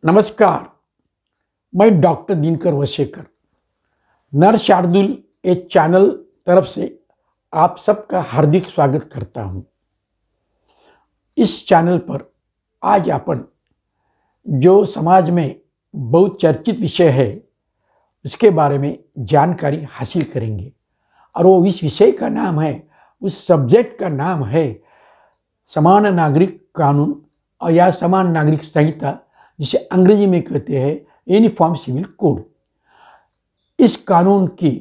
नमस्कार, मैं डॉक्टर दिनकर वसेकर नर शार्दुल ए चैनल तरफ से आप सबका हार्दिक स्वागत करता हूं। इस चैनल पर आज अपन जो समाज में बहुत चर्चित विषय है उसके बारे में जानकारी हासिल करेंगे और वो इस विषय का नाम है, उस सब्जेक्ट का नाम है समान नागरिक कानून और या समान नागरिक संहिता, जिसे अंग्रेजी में कहते हैं यूनिफॉर्म सिविल कोड। इस कानून की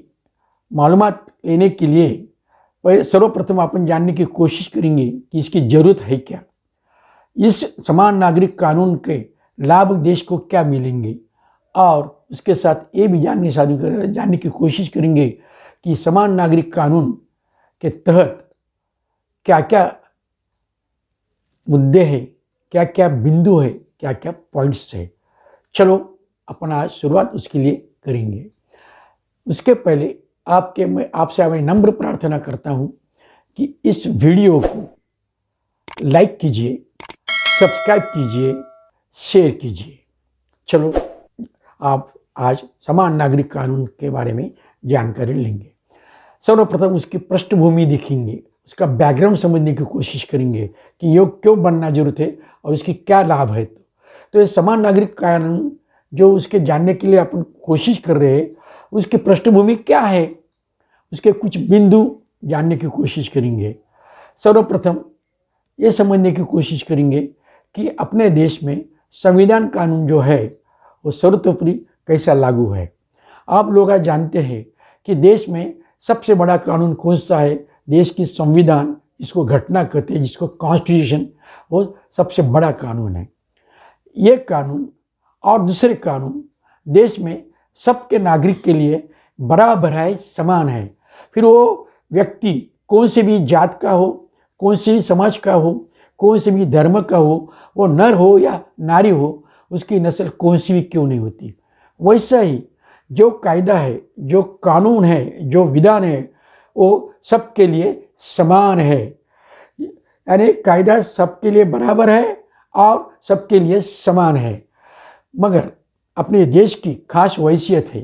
मालूमात लेने के लिए सर्वप्रथम अपन जानने की कोशिश करेंगे कि इसकी ज़रूरत है क्या, इस समान नागरिक कानून के लाभ देश को क्या मिलेंगे, और उसके साथ ये भी जानने की कोशिश करेंगे कि समान नागरिक कानून के तहत क्या क्या मुद्दे हैं, क्या क्या बिंदु है, क्या क्या पॉइंट्स है। चलो अपन आज शुरुआत उसके लिए करेंगे। उसके पहले आपसे मैं नम्र प्रार्थना करता हूं कि इस वीडियो को लाइक कीजिए, सब्सक्राइब कीजिए, शेयर कीजिए। चलो आप आज समान नागरिक कानून के बारे में जानकारी लेंगे। सर्वप्रथम उसकी पृष्ठभूमि देखेंगे, उसका बैकग्राउंड समझने की कोशिश करेंगे कि ये क्यों बनना जरूरत है और इसकी क्या लाभ है। तो ये समान नागरिक कानून जो उसके जानने के लिए अपन कोशिश कर रहे हैं, उसकी पृष्ठभूमि क्या है, उसके कुछ बिंदु जानने की कोशिश करेंगे। सर्वप्रथम ये समझने की कोशिश करेंगे कि अपने देश में संविधान कानून जो है वो सर्वतोपरि कैसा लागू है। आप लोग जानते हैं कि देश में सबसे बड़ा कानून कौन सा है? देश की संविधान, इसको घटना कहते हैं, जिसको कॉन्स्टिट्यूशन, वो सबसे बड़ा कानून है। ये कानून और दूसरे कानून देश में सबके नागरिक के लिए बराबर है, समान है। फिर वो व्यक्ति कौन से भी जात का हो, कौन से भी समाज का हो, कौन से भी धर्म का हो, वो नर हो या नारी हो, उसकी नस्ल कौन सी भी क्यों नहीं होती। वैसा ही जो कायदा है, जो कानून है, जो विधान है, वो सबके लिए समान है। यानी कायदा सबके लिए बराबर है और सबके लिए समान है। मगर अपने देश की खास हैसियत है।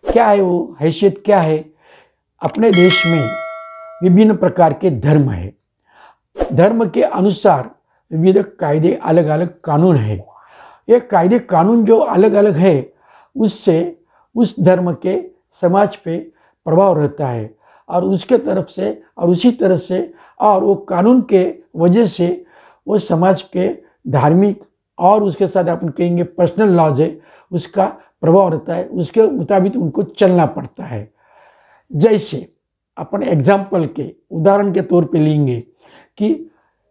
क्या है वो हैसियत? क्या है? अपने देश में विभिन्न प्रकार के धर्म है। धर्म के अनुसार विविध कायदे, अलग अलग कानून है। ये कायदे कानून जो अलग अलग है, उससे उस धर्म के समाज पे प्रभाव रहता है और उसके तरफ से और उसी तरह से, और वो कानून के वजह से वो समाज के धार्मिक और उसके साथ अपन कहेंगे पर्सनल लॉज है, उसका प्रभाव रहता है। उसके मुताबिक उनको चलना पड़ता है। जैसे अपन एग्जाम्पल के उदाहरण के तौर पे लेंगे कि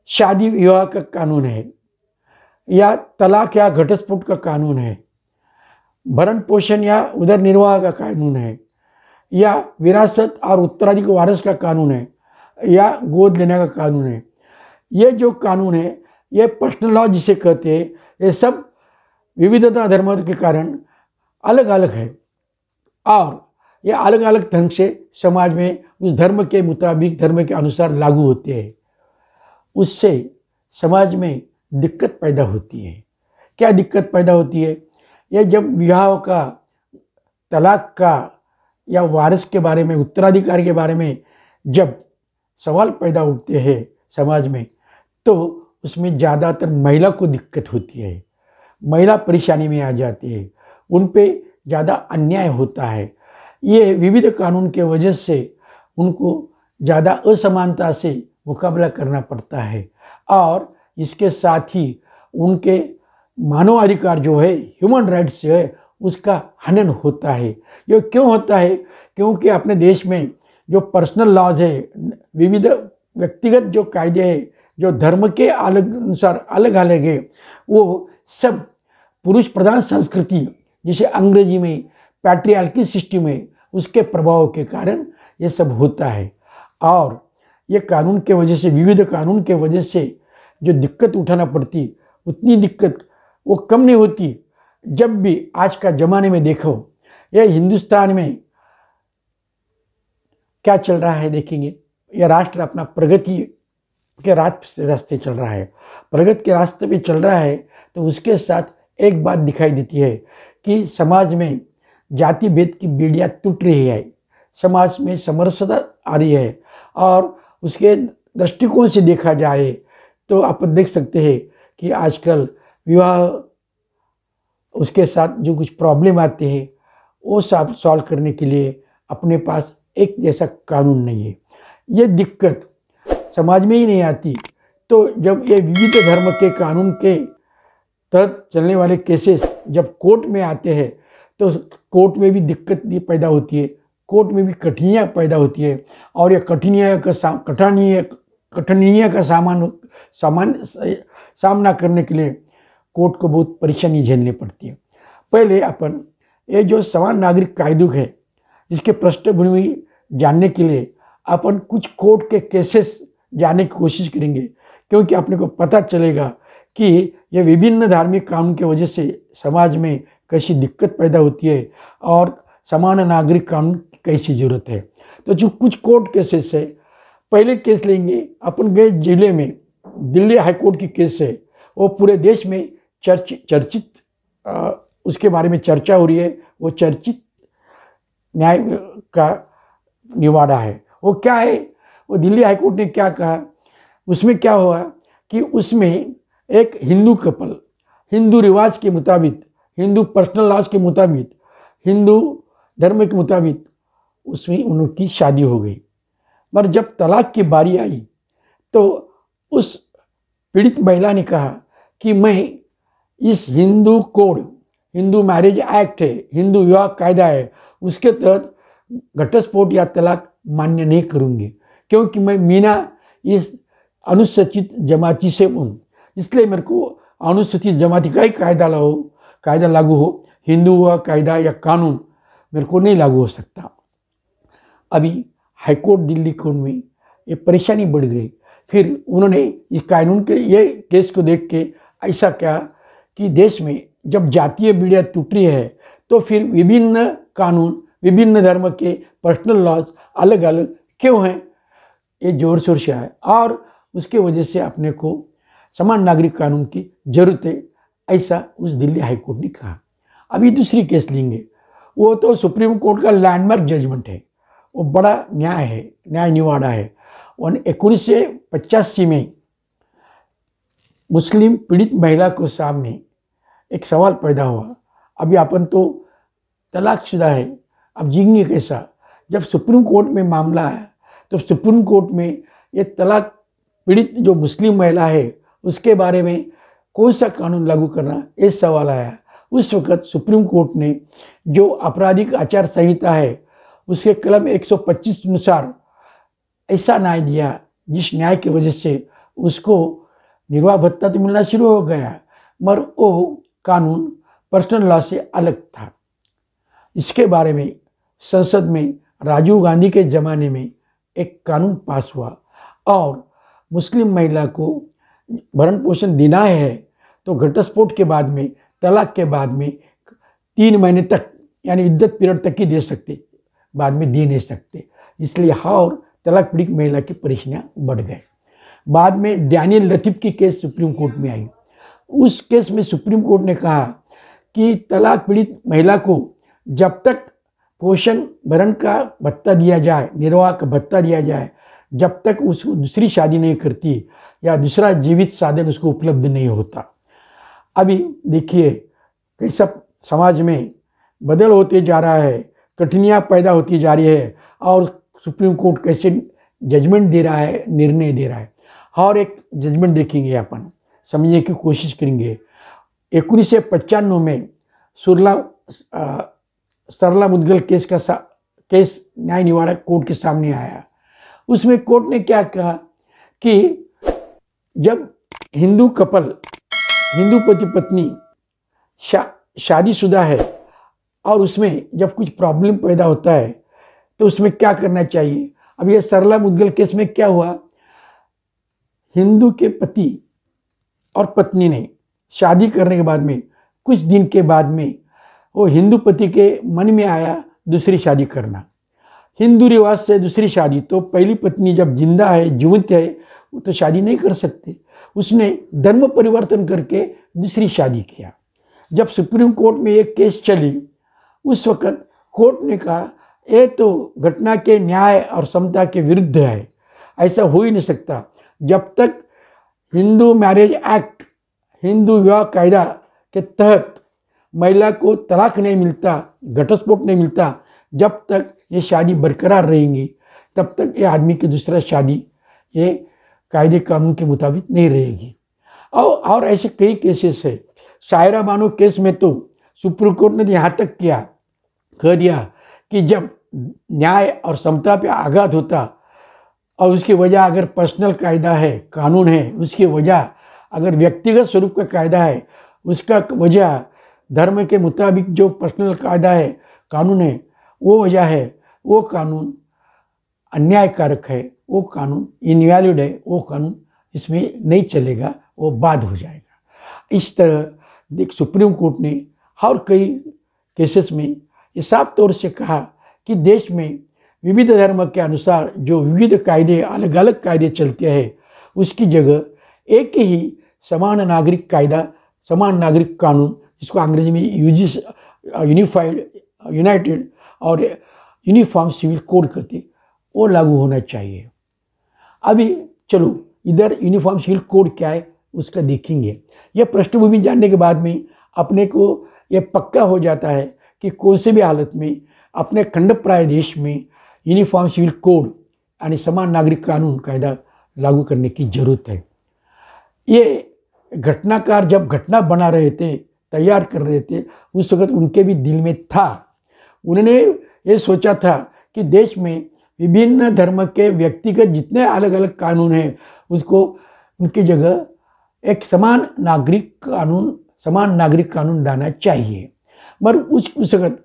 शादी विवाह का कानून है, या तलाक या घटस्फोट का कानून है, भरण पोषण या उदर निर्वाह का कानून है, या विरासत और उत्तराधिकारी वारस का कानून है, या गोद लेने का कानून है। ये जो कानून है, ये पर्सनल लॉ जिसे कहते हैं, ये सब विविधता धर्म के कारण अलग अलग है और ये अलग अलग ढंग से समाज में उस धर्म के मुताबिक, धर्म के अनुसार लागू होते हैं। उससे समाज में दिक्कत पैदा होती है। क्या दिक्कत पैदा होती है? ये जब विवाह का, तलाक का या वारिस के बारे में, उत्तराधिकारी के बारे में जब सवाल पैदा उठते हैं समाज में, तो उसमें ज़्यादातर महिला को दिक्कत होती है। महिला परेशानी में आ जाती है, उन पे ज़्यादा अन्याय होता है। ये विविध कानून के वजह से उनको ज़्यादा असमानता से मुकाबला करना पड़ता है और इसके साथ ही उनके मानवाधिकार जो है, ह्यूमन राइट्स जो है, उसका हनन होता है। ये क्यों होता है? क्योंकि अपने देश में जो पर्सनल लॉज है, विविध व्यक्तिगत जो कायदे हैं, जो धर्म के अलग अनुसार अलग अलग है, वो सब पुरुष प्रधान संस्कृति, जिसे अंग्रेजी में पैट्रियार्की सिस्टम है, उसके प्रभाव के कारण ये सब होता है। और ये कानून के वजह से, विविध कानून के वजह से जो दिक्कत उठाना पड़ती, उतनी दिक्कत वो कम नहीं होती। जब भी आज का ज़माने में देखो, यह हिंदुस्तान में क्या चल रहा है देखेंगे, यह राष्ट्र अपना प्रगति के रास्ते चल रहा है, प्रगति के रास्ते पे चल रहा है, तो उसके साथ एक बात दिखाई देती है कि समाज में जाति भेद की बेड़ियाँ टूट रही है, समाज में समरसता आ रही है। और उसके दृष्टिकोण से देखा जाए तो आप देख सकते हैं कि आजकल विवाह उसके साथ जो कुछ प्रॉब्लम आते हैं वो सब सॉल्व करने के लिए अपने पास एक जैसा कानून नहीं है। ये दिक्कत समाज में ही नहीं आती, तो जब ये विविध धर्म के कानून के तहत चलने वाले केसेस जब कोर्ट में आते हैं तो कोर्ट में भी दिक्कत पैदा होती है, कोर्ट में भी कठिनाइयाँ पैदा होती है। और ये कठिनाइयों का सामना करने के लिए कोर्ट को बहुत परेशानी झेलनी पड़ती है। पहले अपन ये जो समान नागरिक कायदे है इसके पृष्ठभूमि जानने के लिए अपन कुछ कोर्ट के केसेस जानने की कोशिश करेंगे, क्योंकि अपने को पता चलेगा कि ये विभिन्न धार्मिक कानून की वजह से समाज में कैसी दिक्कत पैदा होती है और समान नागरिक कानून की कैसी जरूरत है। तो जो कुछ कोर्ट केसेस है, पहले केस लेंगे अपन गए जिले में, दिल्ली हाईकोर्ट की केस है, वो पूरे देश में चर्चित उसके बारे में चर्चा हो रही है। वो चर्चित न्याय का निवाड़ा है। वो क्या है, वो दिल्ली हाईकोर्ट ने क्या कहा, उसमें क्या हुआ कि उसमें एक हिंदू कपल हिंदू रिवाज के मुताबिक, हिंदू पर्सनल लॉज के मुताबिक, हिंदू धर्म के मुताबिक उसमें उनकी शादी हो गई। पर जब तलाक की बारी आई तो उस पीड़ित महिला ने कहा कि मैं इस Hindu code, Hindu marriage act है, हिंदू विवाह कायदा है, उसके तहत घटस्फोट या तलाक मान्य नहीं करूँगी, क्योंकि मैं मीना इस अनुसूचित जमाती से हूँ, इसलिए मेरे को अनुसूचित जमाती का ही कायदा लागू हो, हिंदू विवाह कायदा या कानून मेरे को नहीं लागू हो सकता। अभी हाईकोर्ट दिल्ली कोर्ट में ये परेशानी बढ़ गई। फिर उन्होंने इस कानून के ये केस को देख के ऐसा क्या कि देश में जब जातीय बेड़ियाँ टूट रही है तो फिर विभिन्न कानून, विभिन्न धर्म के पर्सनल लॉज अलग अलग क्यों हैं, ये जोर शोर से आए और उसके वजह से अपने को समान नागरिक कानून की जरूरत है, ऐसा उस दिल्ली हाईकोर्ट ने कहा। अभी दूसरी केस लेंगे, वो तो सुप्रीम कोर्ट का लैंडमार्क जजमेंट है, वो बड़ा न्याय है, न्याय निवाड़ा है। 1985 में मुस्लिम पीड़ित महिला को सामने एक सवाल पैदा हुआ, अभी अपन तो तलाकशुदा है, अब जीएंगे कैसा। जब सुप्रीम कोर्ट में मामला आया तो सुप्रीम कोर्ट में ये तलाक पीड़ित जो मुस्लिम महिला है उसके बारे में कौन सा कानून लागू करना, ये सवाल आया। उस वक़्त सुप्रीम कोर्ट ने जो आपराधिक आचार संहिता है उसके कलम 125 अनुसार ऐसा न्याय दिया जिस न्याय की वजह से उसको निर्वाह भत्ता तो मिलना शुरू हो गया, मगर वो कानून पर्सनल लॉ से अलग था। इसके बारे में संसद में राजीव गांधी के ज़माने में एक कानून पास हुआ और मुस्लिम महिला को भरण पोषण देना है तो घटस्फोट के बाद में, तलाक के बाद में 3 महीने तक यानी इद्दत पीरियड तक ही दे सकते, बाद में दे नहीं सकते। इसलिए और तलाक पीड़ित महिला की परेशानियाँ बढ़ गए। बाद में डैनियल लतीफ़ की केस सुप्रीम कोर्ट में आई। उस केस में सुप्रीम कोर्ट ने कहा कि तलाक पीड़ित महिला को जब तक पोषण भरण का भत्ता दिया जाए, निर्वाह का भत्ता दिया जाए, जब तक उसको दूसरी शादी नहीं करती या दूसरा जीवित साधन उसको उपलब्ध नहीं होता। अभी देखिए कैसा समाज में बदल होते जा रहा है, कठिनाइयाँ पैदा होती जा रही है और सुप्रीम कोर्ट कैसे जजमेंट दे रहा है, निर्णय दे रहा है। और एक जजमेंट देखेंगे, अपन समझने की कोशिश करेंगे। 1995 में सरला मुद्गल केस न्याय निवाड़ा कोर्ट के सामने आया। उसमें कोर्ट ने क्या कहा कि जब हिंदू कपल, हिंदू पति पत्नी शादीशुदा है और उसमें जब कुछ प्रॉब्लम पैदा होता है तो उसमें क्या करना चाहिए। अब ये सरला मुद्गल केस में क्या हुआ, हिंदू के पति और पत्नी ने शादी करने के बाद में कुछ दिन के बाद में वो हिंदू पति के मन में आया दूसरी शादी करना। हिंदू रिवाज से दूसरी शादी, तो पहली पत्नी जब जिंदा है, जीवित है, वो तो शादी नहीं कर सकते। उसने धर्म परिवर्तन करके दूसरी शादी किया। जब सुप्रीम कोर्ट में एक केस चली, उस वक्त कोर्ट ने कहा ये तो घटना के न्याय और समता के विरुद्ध है, ऐसा हो ही नहीं सकता। जब तक हिंदू मैरिज एक्ट, हिंदू विवाह कायदा के तहत महिला को तलाक नहीं मिलता, घटस्फोट नहीं मिलता, जब तक ये शादी बरकरार रहेंगी तब तक ये आदमी की दूसरा शादी ये कायदे कानून के मुताबिक नहीं रहेगी। और ऐसे कई केसेस है। सायरा बानो केस में तो सुप्रीम कोर्ट ने यहाँ तक कह दिया कि जब न्याय और समता पे आघात होता और उसकी वजह अगर पर्सनल कायदा है, कानून है, उसकी वजह अगर व्यक्तिगत स्वरूप का कायदा है, उसका वजह धर्म के मुताबिक जो पर्सनल कायदा है, कानून है, वो वजह है, वो कानून अन्यायकारक है, वो कानून इनवैलिड है, वो कानून इसमें नहीं चलेगा, वो बाद हो जाएगा। इस तरह देख सुप्रीम कोर्ट ने और कई केसेस में ये साफ तौर से कहा कि देश में विविध धर्म के अनुसार जो विविध कायदे, अलग अलग कायदे चलते हैं, उसकी जगह एक ही समान नागरिक कायदा, समान नागरिक कानून, जिसको अंग्रेजी में यूनाइटेड और यूनिफॉर्म सिविल कोड कहते, वो लागू होना चाहिए। अभी चलो इधर यूनिफॉर्म सिविल कोड क्या है उसका देखेंगे। यह पृष्ठभूमि जानने के बाद में अपने को यह पक्का हो जाता है कि कोई से भी हालत में अपने खंडप्राय देश में यूनिफॉर्म सिविल कोड यानी समान नागरिक कानून कायदा लागू करने की जरूरत है। ये घटनाकार जब घटना बना रहे थे, तैयार कर रहे थे, उस वक्त उनके भी दिल में था। उन्होंने ये सोचा था कि देश में विभिन्न धर्म के व्यक्तिगत जितने अलग अलग कानून हैं उसको उनकी जगह एक समान नागरिक कानून लाना चाहिए। मगर उस वक्त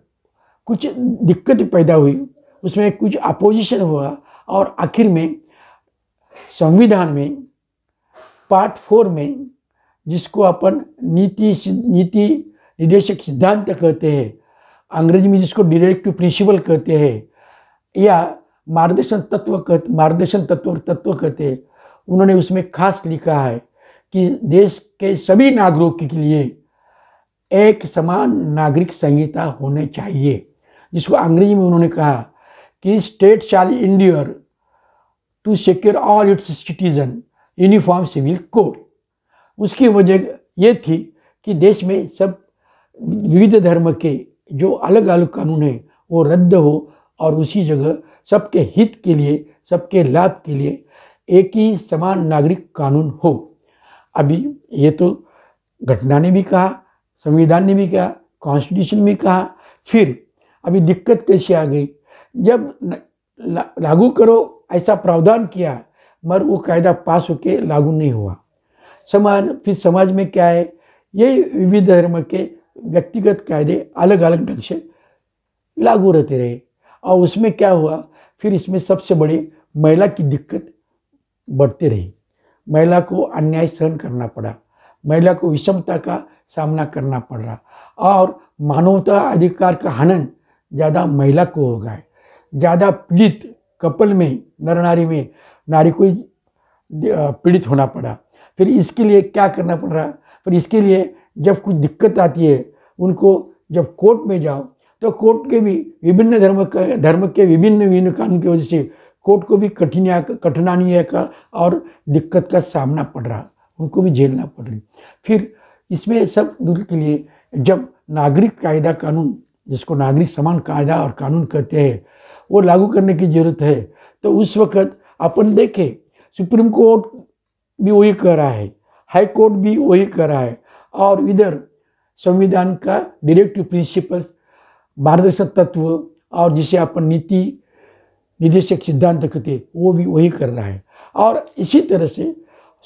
कुछ दिक्कत पैदा हुई, उसमें कुछ अपोजिशन हुआ और आखिर में संविधान में पार्ट 4 में, जिसको अपन नीति निर्देशक सिद्धांत कहते हैं, अंग्रेजी में जिसको डायरेक्टिव प्रिंसिपल कहते हैं या मार्गदर्शन तत्व कहते हैं, उन्होंने उसमें खास लिखा है कि देश के सभी नागरिकों के लिए एक समान नागरिक संहिता होने चाहिए, जिसको अंग्रेजी में उन्होंने कहा कि state shall endure to secure all its citizen uniform civil code. उसकी वजह ये थी कि देश में सब विविध धर्म के जो अलग अलग कानून हैं वो रद्द हो और उसी जगह सबके हित के लिए, सबके लाभ के लिए एक ही समान नागरिक कानून हो। अभी ये तो घटना ने भी कहा, संविधान ने भी कहा, कॉन्स्टिट्यूशन में कहा, फिर अभी दिक्कत कैसे आ गई, जब लागू करो ऐसा प्रावधान किया मगर वो कायदा पास होके लागू नहीं हुआ। फिर समाज में क्या है, ये विविध धर्म के व्यक्तिगत कायदे अलग अलग ढंग से लागू रहते रहे और उसमें क्या हुआ, फिर इसमें सबसे बड़ी महिला की दिक्कत बढ़ती रही। महिला को अन्याय सहन करना पड़ा, महिला को विषमता का सामना करना पड़ रहा और मानवता अधिकार का हनन ज़्यादा महिला को हो गया। ज़्यादा पीड़ित कपल में, नर नारी में नारी को पीड़ित होना पड़ा। फिर इसके लिए क्या करना पड़ रहा, फिर इसके लिए जब कुछ दिक्कत आती है उनको जब कोर्ट में जाओ तो कोर्ट के भी विभिन्न धर्म के विभिन्न कानून की वजह से कोर्ट को भी कठिनाइयों का और दिक्कत का सामना पड़ रहा, उनको भी झेलना पड़ रही। फिर इसमें सब दूर के लिए जब नागरिक कायदा कानून, जिसको नागरिक समान कायदा और कानून कहते हैं, वो लागू करने की जरूरत है। तो उस वक्त अपन देखें सुप्रीम कोर्ट भी वही कर रहा है, हाई कोर्ट भी वही कर रहा है और इधर संविधान का डायरेक्टिव प्रिंसिपल्स, मार्गदर्शक तत्व और जिसे अपन नीति निर्देशक सिद्धांत कहते, वो भी वही कर रहा है। और इसी तरह से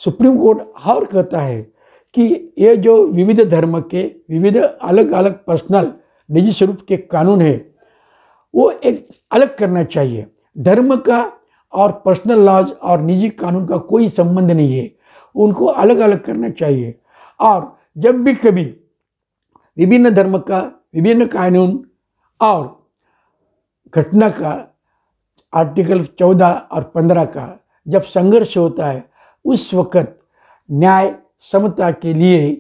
सुप्रीम कोर्ट और कहता है कि ये जो विविध धर्म के विविध अलग अलग पर्सनल निजी स्वरूप के कानून है वो एक अलग करना चाहिए। धर्म का और पर्सनल लॉज और निजी कानून का कोई संबंध नहीं है, उनको अलग अलग करना चाहिए। और जब भी कभी विभिन्न धर्म का विभिन्न कानून और घटना का आर्टिकल 14 और 15 का जब संघर्ष होता है, उस वक्त न्याय समता के लिए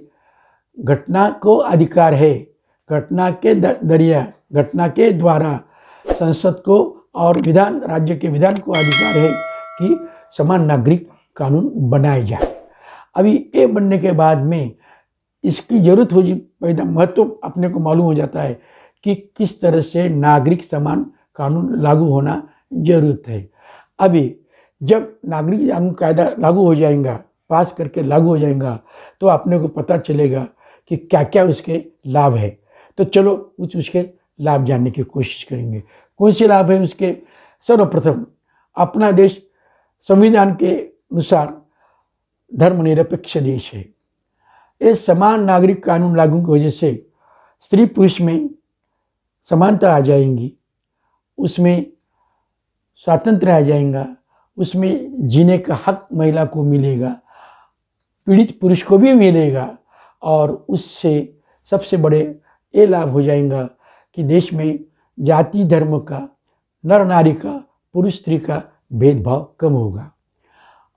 घटना को अधिकार है, घटना के जरिया, घटना के द्वारा संसद को और विधान, राज्य के विधान को अधिकार है कि समान नागरिक कानून बनाए जाए। अभी ये बनने के बाद में इसकी जरूरत हो पैदा, महत्व अपने को मालूम हो जाता है कि किस तरह से नागरिक समान कानून लागू होना जरूरत है। अभी जब नागरिक कानून कायदा लागू हो जाएगा, पास करके लागू हो जाएगा, तो अपने को पता चलेगा कि क्या क्या उसके लाभ है। तो चलो उसके लाभ जानने की कोशिश करेंगे। कौन से लाभ है उसके? सर्वप्रथम, अपना देश संविधान के अनुसार धर्मनिरपेक्ष देश है। ये समान नागरिक कानून लागू की वजह से स्त्री पुरुष में समानता आ जाएंगी, उसमें स्वातंत्र्य आ जाएगा, उसमें जीने का हक महिला को मिलेगा, पीड़ित पुरुष को भी मिलेगा, और उससे सबसे बड़े ये लाभ हो जाएगा कि देश में जाति धर्म का, नर नारी का, पुरुष स्त्री का भेदभाव कम होगा।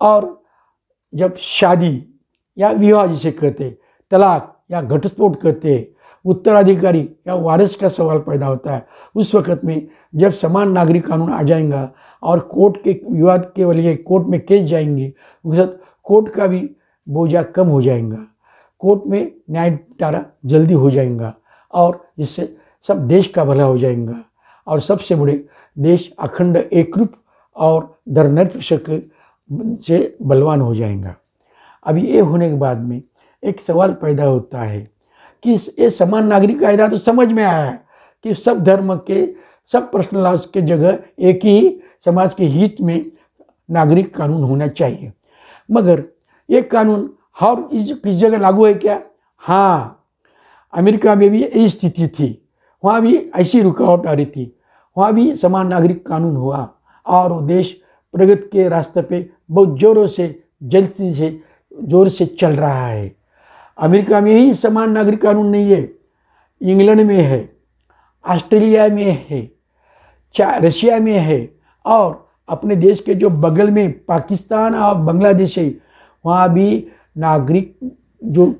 और जब शादी या विवाह जिसे कहते, तलाक या घटस्फोट कहते, उत्तराधिकारी या वारिस का सवाल पैदा होता है, उस वक़्त में जब समान नागरिक कानून आ जाएगा और कोर्ट के विवाद के लिए कोर्ट में केस जाएंगे, उस वक्त कोर्ट का भी बोझा कम हो जाएगा, कोर्ट में न्याय निपटारा जल्दी हो जाएगा, और इससे सब देश का भला हो जाएगा, और सबसे बड़े देश अखंड एकरूप और धर्मनिरपेक्ष से बलवान हो जाएगा। अभी ये होने के बाद में एक सवाल पैदा होता है कि ये समान नागरिक कायदा तो समझ में आया कि सब धर्म के, सब पर्सनल लॉज के जगह एक ही समाज के हित में नागरिक कानून होना चाहिए, मगर ये कानून हर किस जगह लागू है क्या? हाँ, अमेरिका में भी यही स्थिति थी, वहाँ भी ऐसी रुकावट आ रही थी, वहाँ भी समान नागरिक कानून हुआ और वो देश प्रगति के रास्ते पे बहुत जोरों से, जल्दी से, जोर से चल रहा है। अमेरिका में ही समान नागरिक कानून नहीं है, इंग्लैंड में है, ऑस्ट्रेलिया में है, रशिया में है, और अपने देश के जो बगल में पाकिस्तान और बांग्लादेश है, वहाँ भी नागरिक जो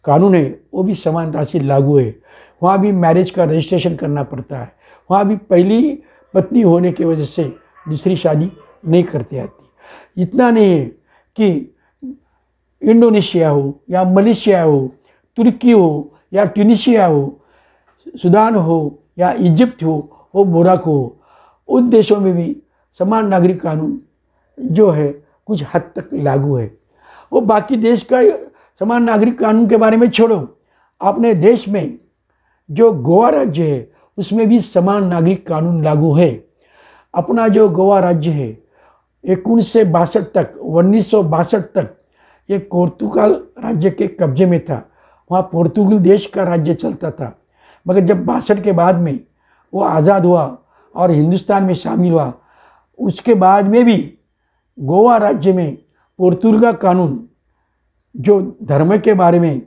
कानून है वो भी समानता से लागू है। वहाँ भी मैरिज का रजिस्ट्रेशन करना पड़ता है, वहाँ भी पहली पत्नी होने की वजह से दूसरी शादी नहीं करते आती। इतना नहीं है कि इंडोनेशिया हो या मलेशिया हो, तुर्की हो या ट्यूनीशिया हो, सूडान हो या इजिप्ट हो, वो मोरक्को हो, उन देशों में भी समान नागरिक कानून जो है कुछ हद तक लागू है। वो बाकी देश का समान नागरिक कानून के बारे में छोड़ो, अपने देश में जो गोवा राज्य है उसमें भी समान नागरिक कानून लागू है। अपना जो गोवा राज्य है 1962 तक, 1962 तक ये पोर्तुगाल राज्य के कब्जे में था, वहाँ पोर्तुगल देश का राज्य चलता था, मगर जब 62 के बाद में वो आज़ाद हुआ और हिंदुस्तान में शामिल हुआ, उसके बाद में भी गोवा राज्य में पोर्तुगल का कानून जो धर्म के बारे में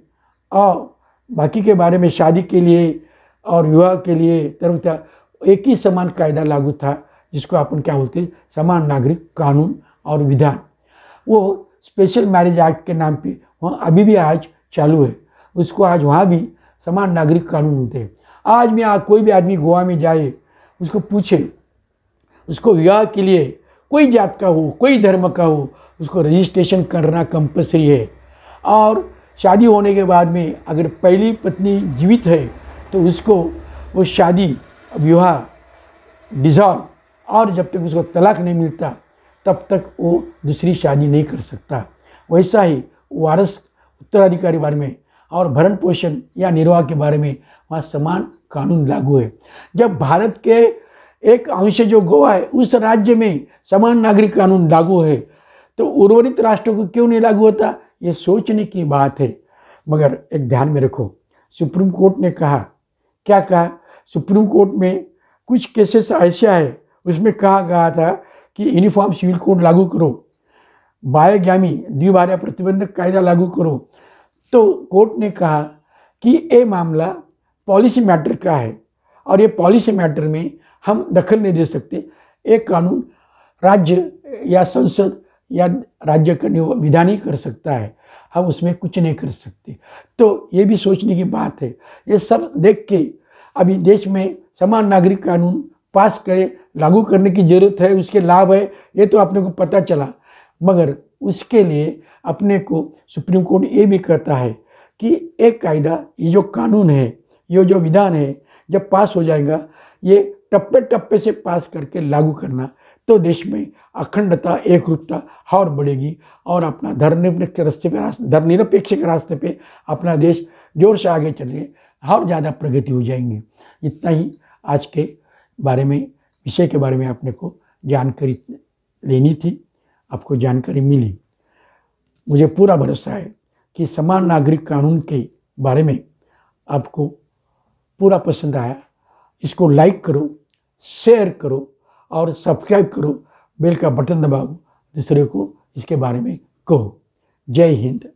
और बाकी के बारे में, शादी के लिए और विवाह के लिए तरफ था, एक ही समान कायदा लागू था, जिसको अपन क्या बोलते हैं, समान नागरिक कानून और विधान। वो स्पेशल मैरिज एक्ट के नाम पे वहाँ अभी भी आज चालू है, उसको आज वहाँ भी समान नागरिक कानून होते हैं। आज में कोई भी आदमी गोवा में जाए, उसको पूछे, उसको विवाह के लिए कोई जात का हो, कोई धर्म का हो, उसको रजिस्ट्रेशन करना कंपलसरी है, और शादी होने के बाद में अगर पहली पत्नी जीवित है तो उसको वो शादी, विवाह डिसॉल्व, और जब तक उसको तलाक नहीं मिलता तब तक वो दूसरी शादी नहीं कर सकता। वैसा ही वारस, उत्तराधिकारी बारे में और भरण पोषण या निर्वाह के बारे में वहाँ समान कानून लागू है। जब भारत के एक अंश जो गोवा है उस राज्य में समान नागरिक कानून लागू है, तो उर्वरित राष्ट्रों को क्यों नहीं लागू होता, ये सोचने की बात है। मगर एक ध्यान में रखो, सुप्रीम कोर्ट ने कहा, क्या कहा? सुप्रीम कोर्ट में कुछ केसेस ऐसा है उसमें कहा गया था कि यूनिफॉर्म सिविल कोड लागू करो, बाह्यगामी द्विभार्या प्रतिबंधक कायदा लागू करो। तो कोर्ट ने कहा कि ये मामला पॉलिसी मैटर का है और ये पॉलिसी मैटर में हम दखल नहीं दे सकते। एक कानून राज्य या संसद या राज्य का विधान ही कर सकता है। हम उसमें कुछ नहीं कर सकते। तो ये भी सोचने की बात है। ये सब देख के अभी देश में समान नागरिक कानून पास करे, लागू करने की जरूरत है, उसके लाभ है, ये तो अपने को पता चला। मगर उसके लिए अपने को सुप्रीम कोर्ट ये भी कहता है कि एक कायदा, ये जो कानून है, ये जो विधान है, जब पास हो जाएगा, ये टप्पे टप्पे से पास करके लागू करना, तो देश में अखंडता, एकरूपता और बढ़ेगी और अपना धर्मनिरपेक्ष के रास्ते पे अपना देश जोर से आगे चले और ज़्यादा प्रगति हो जाएंगे। इतना ही आज के बारे में, विषय के बारे में अपने को जानकारी लेनी थी। आपको जानकारी मिली। मुझे पूरा भरोसा है कि समान नागरिक कानून के बारे में आपको पूरा पसंद आया। इसको लाइक करो, शेयर करो और सब्सक्राइब करो, बेल का बटन दबाओ, दूसरे को इसके बारे में कहो। जय हिंद।